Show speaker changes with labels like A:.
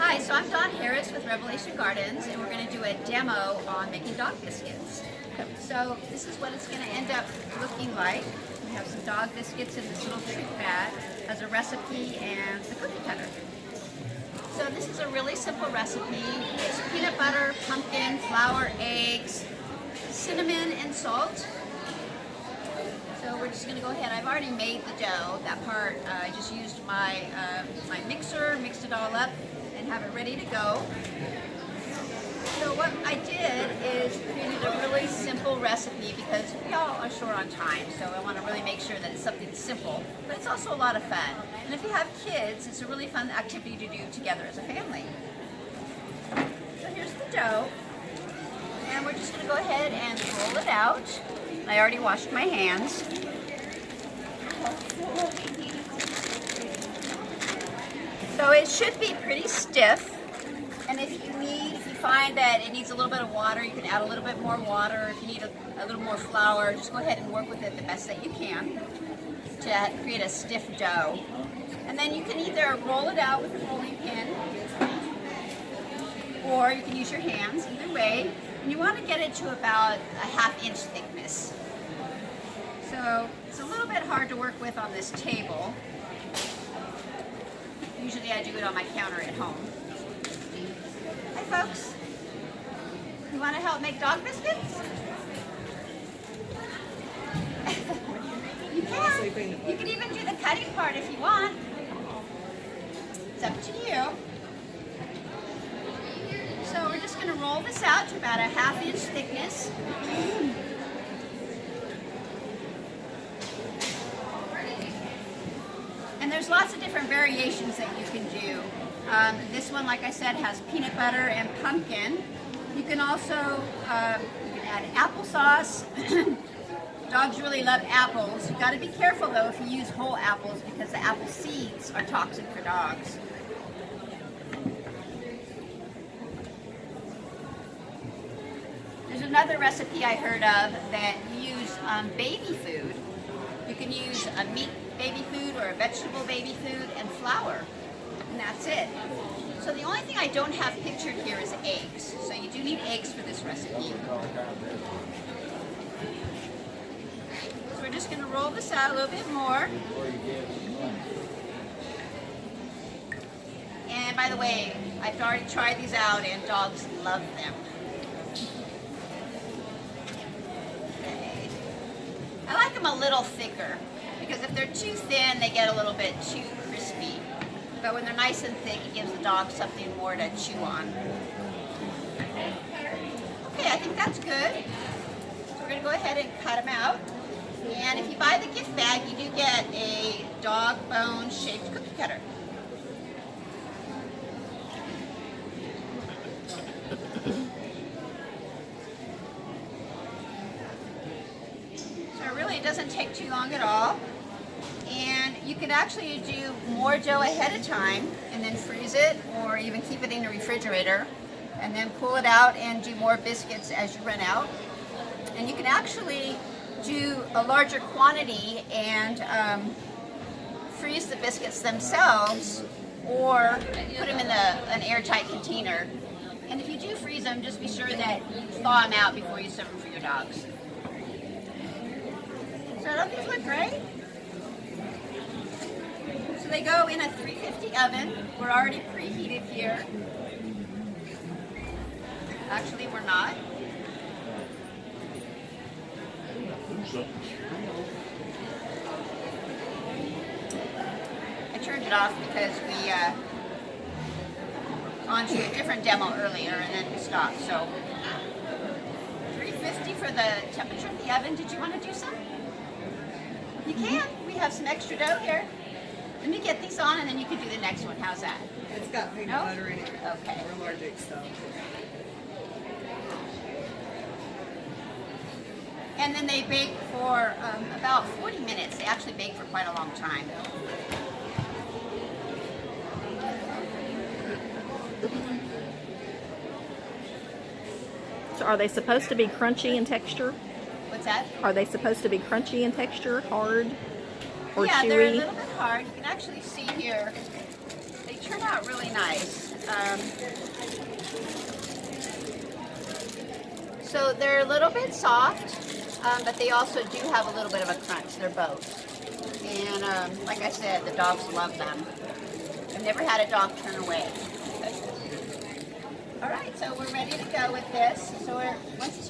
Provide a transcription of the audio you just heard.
A: Hi, so I'm Dawn Harris with Revelation Gardens, and we're going to do a demo on making dog biscuits. So this is what it's going to end up looking like. We have some dog biscuits in this little treat bag as a recipe and the cookie cutter. So this is a really simple recipe. It's peanut butter, pumpkin, flour, eggs, cinnamon, and salt. So we're just going to go ahead. I've already made the dough. That part, I just used my mixer, mixed it all up, and have it ready to go. So what I did is created a really simple recipe because we all are short on time, so I want to really make sure that it's something simple, but it's also a lot of fun. And if you have kids, it's a really fun activity to do together as a family. So here's the dough, and we're just going to go ahead and roll it out. I already washed my hands. So it should be pretty stiff. And if you find that it needs a little bit of water, you can add a little bit more water. If you need a little more flour, just go ahead and work with it the best that you can to create a stiff dough. And then you can either roll it out with a rolling pin, or you can use your hands, either way. And you want to get it to about a ½ inch thickness. So it's a little bit hard to work with on this table. Usually I do it on my counter at home. Hi folks, you want to help make dog biscuits? You can. You can even do the cutting part if you want. It's up to you. So we're just going to roll this out to about a ½ inch thickness. And there's lots of different variations that you can do. This one, like I said, has peanut butter and pumpkin. You can also you can add applesauce. Dogs really love apples. You've got to be careful though if you use whole apples because the apple seeds are toxic for dogs. There's another recipe I heard of that you use baby food. You can use a meat baby food or a vegetable baby food and flour, and that's it. So the only thing I don't have pictured here is eggs. So you do need eggs for this recipe. So we're just going to roll this out a little bit more. And by the way, I've already tried these out and dogs love them. Okay. I like them a little thicker because if they're too thin, they get a little bit too crispy. But when they're nice and thick, it gives the dog something more to chew on. Okay, I think that's good. So we're going to go ahead and cut them out. And if you buy the gift bag, you do get a dog bone shaped cookie cutter. So it doesn't take too long at all. And you can actually do more dough ahead of time and then freeze it or even keep it in the refrigerator and then pull it out and do more biscuits as you run out. And you can actually do a larger quantity and freeze the biscuits themselves or put them in an airtight container. And if you do freeze them, just be sure that you thaw them out before you serve them for your dogs. So don't these look great? So they go in a 350 oven. We're already preheated here. Actually, we're not. I turned it off because we onto a different demo earlier and then we stopped. So 350 for the temperature of the oven. Did you want to do some? You can. We have some extra dough here. Let me get these on and then you can do the next one. How's that?
B: It's got peanut butter in it.
A: Okay.
B: We're allergic, so.
A: And then they bake for about 40 minutes. They actually bake for quite a long time.
C: So are they supposed to be crunchy in texture?
A: What's that?
C: Are they supposed to be crunchy in texture, hard, or
A: yeah,
C: chewy?
A: they're a little bit hard. You can actually see here, they turn out really nice. So they're a little bit soft, but they also do have a little bit of a crunch. They're both. And like I said, the dogs love them. I've never had a dog turn away. All right, so we're ready to go with this. So once it's